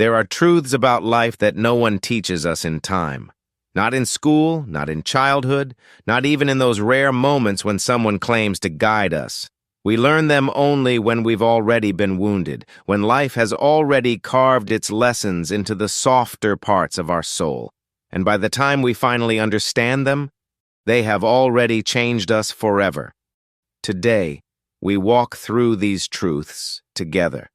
There are truths about life that no one teaches us in time. Not in school, not in childhood, not even in those rare moments when someone claims to guide us. We learn them only when we've already been wounded, when life has already carved its lessons into the softer parts of our soul. And by the time we finally understand them, they have already changed us forever. Today, we walk through these truths together.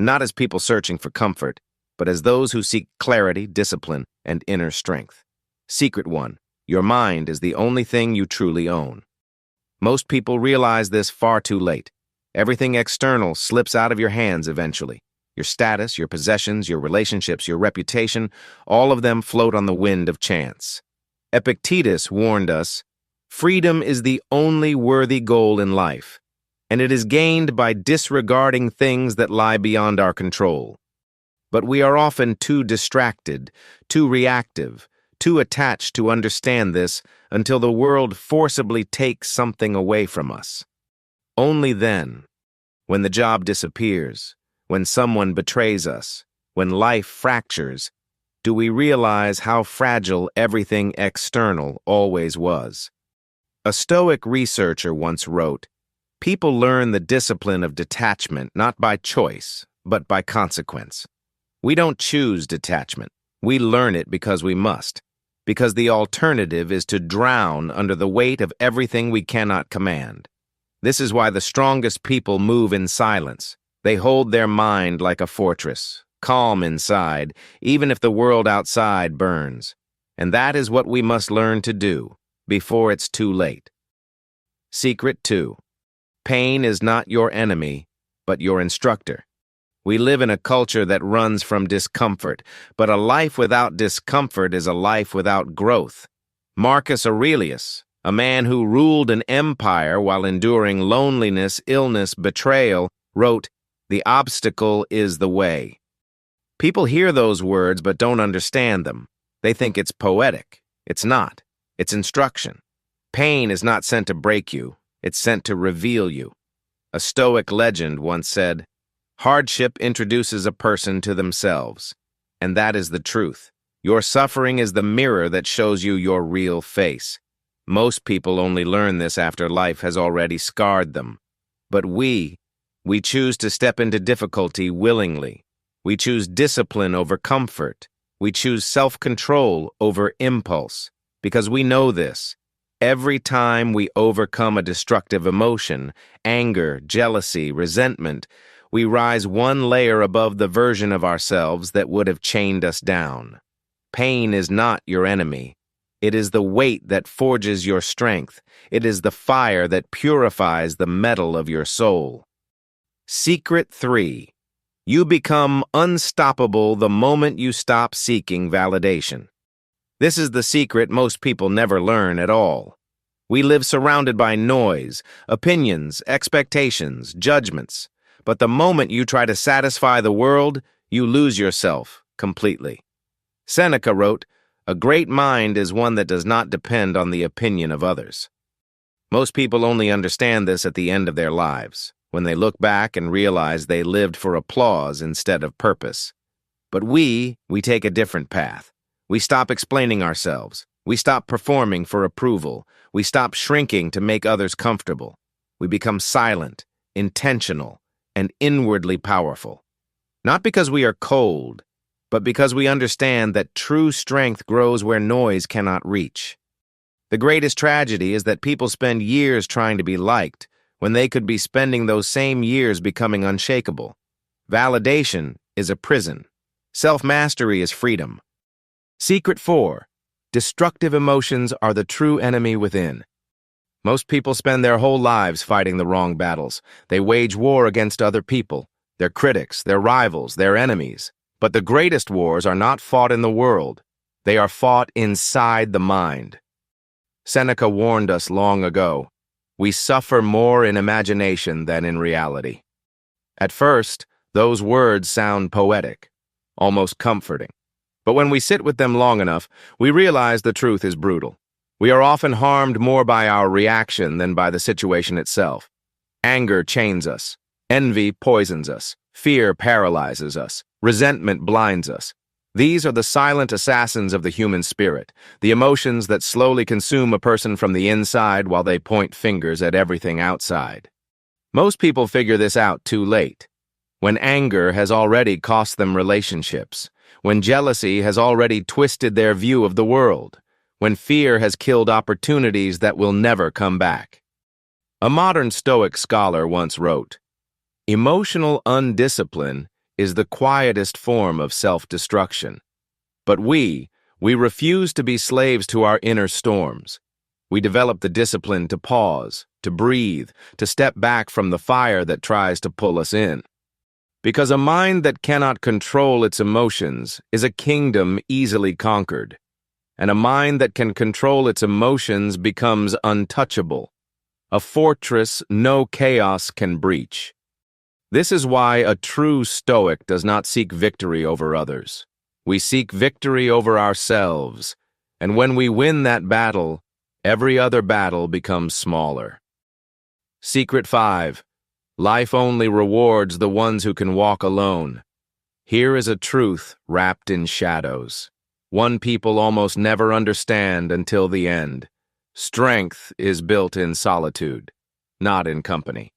Not as people searching for comfort, but as those who seek clarity, discipline, and inner strength. Secret one, your mind is the only thing you truly own. Most people realize this far too late. Everything external slips out of your hands eventually. Your status, your possessions, your relationships, your reputation, all of them float on the wind of chance. Epictetus warned us, freedom is the only worthy goal in life, and it is gained by disregarding things that lie beyond our control. But we are often too distracted, too reactive, too attached to understand this until the world forcibly takes something away from us. Only then, when the job disappears, when someone betrays us, when life fractures, do we realize how fragile everything external always was. A Stoic researcher once wrote, "People learn the discipline of detachment not by choice, but by consequence." We don't choose detachment. We learn it because we must, because the alternative is to drown under the weight of everything we cannot command. This is why the strongest people move in silence. They hold their mind like a fortress, calm inside, even if the world outside burns. And that is what we must learn to do before it's too late. Secret 2. Pain is not your enemy, but your instructor. We live in a culture that runs from discomfort, but a life without discomfort is a life without growth. Marcus Aurelius, a man who ruled an empire while enduring loneliness, illness, betrayal, wrote, "The obstacle is the way." People hear those words but don't understand them. They think it's poetic. It's not. It's instruction. Pain is not sent to break you. It's sent to reveal you. A Stoic legend once said, "Hardship introduces a person to themselves." And that is the truth. Your suffering is the mirror that shows you your real face. Most people only learn this after life has already scarred them. But we choose to step into difficulty willingly. We choose discipline over comfort. We choose self-control over impulse. Because we know this. Every time we overcome a destructive emotion, anger, jealousy, resentment, we rise one layer above the version of ourselves that would have chained us down. Pain is not your enemy. It is the weight that forges your strength. It is the fire that purifies the metal of your soul. Secret 3. You become unstoppable the moment you stop seeking validation. This is the secret most people never learn at all. We live surrounded by noise, opinions, expectations, judgments. But the moment you try to satisfy the world, you lose yourself completely. Seneca wrote, "A great mind is one that does not depend on the opinion of others." Most people only understand this at the end of their lives, when they look back and realize they lived for applause instead of purpose. But we take a different path. We stop explaining ourselves. We stop performing for approval. We stop shrinking to make others comfortable. We become silent, intentional, and inwardly powerful. Not because we are cold, but because we understand that true strength grows where noise cannot reach. The greatest tragedy is that people spend years trying to be liked when they could be spending those same years becoming unshakable. Validation is a prison. Self-mastery is freedom. Secret 4. Destructive emotions are the true enemy within. Most people spend their whole lives fighting the wrong battles. They wage war against other people, their critics, their rivals, their enemies. But the greatest wars are not fought in the world. They are fought inside the mind. Seneca warned us long ago, we suffer more in imagination than in reality. At first, those words sound poetic, almost comforting. But when we sit with them long enough, we realize the truth is brutal. We are often harmed more by our reaction than by the situation itself. Anger chains us. Envy poisons us. Fear paralyzes us. Resentment blinds us. These are the silent assassins of the human spirit, the emotions that slowly consume a person from the inside while they point fingers at everything outside. Most people figure this out too late, when anger has already cost them relationships, when jealousy has already twisted their view of the world, when fear has killed opportunities that will never come back. A modern Stoic scholar once wrote, "Emotional undiscipline is the quietest form of self-destruction. But we refuse to be slaves to our inner storms. We develop the discipline to pause, to breathe, to step back from the fire that tries to pull us in. Because a mind that cannot control its emotions is a kingdom easily conquered, and a mind that can control its emotions becomes untouchable, a fortress no chaos can breach." This is why a true Stoic does not seek victory over others. We seek victory over ourselves, and when we win that battle, every other battle becomes smaller. Secret 5. Life only rewards the ones who can walk alone. Here is a truth wrapped in shadows, one people almost never understand until the end. Strength is built in solitude, not in company.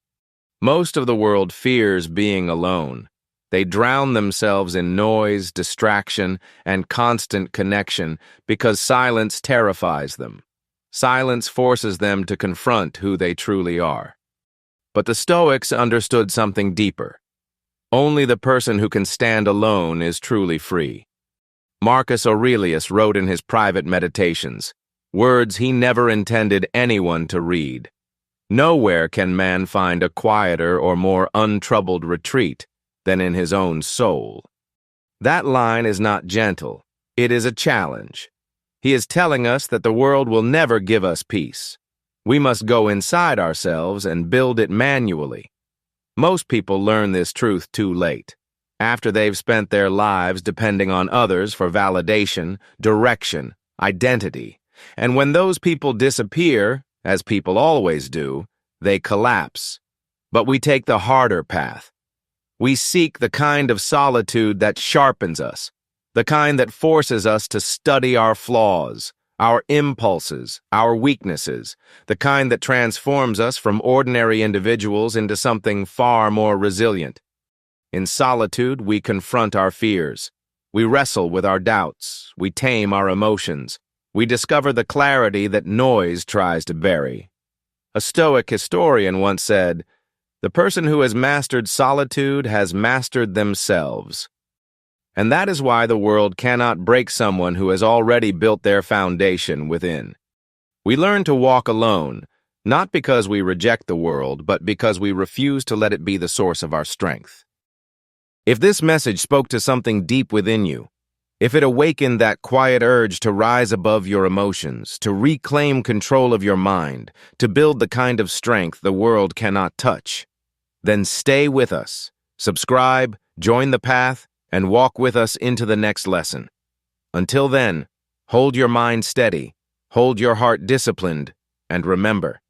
Most of the world fears being alone. They drown themselves in noise, distraction, and constant connection because silence terrifies them. Silence forces them to confront who they truly are. But the Stoics understood something deeper. Only the person who can stand alone is truly free. Marcus Aurelius wrote in his private meditations, words he never intended anyone to read. Nowhere can man find a quieter or more untroubled retreat than in his own soul. That line is not gentle. It is a challenge. He is telling us that the world will never give us peace. We must go inside ourselves and build it manually. Most people learn this truth too late, after they've spent their lives depending on others for validation, direction, identity. And when those people disappear, as people always do, they collapse. But we take the harder path. We seek the kind of solitude that sharpens us, the kind that forces us to study our flaws, our impulses, our weaknesses, the kind that transforms us from ordinary individuals into something far more resilient. In solitude, we confront our fears. We wrestle with our doubts. We tame our emotions. We discover the clarity that noise tries to bury. A Stoic historian once said, "The person who has mastered solitude has mastered themselves." And that is why the world cannot break someone who has already built their foundation within. We learn to walk alone, not because we reject the world, but because we refuse to let it be the source of our strength. If this message spoke to something deep within you, if it awakened that quiet urge to rise above your emotions, to reclaim control of your mind, to build the kind of strength the world cannot touch, then stay with us, subscribe, join the path, and walk with us into the next lesson. Until then, hold your mind steady, hold your heart disciplined, and remember,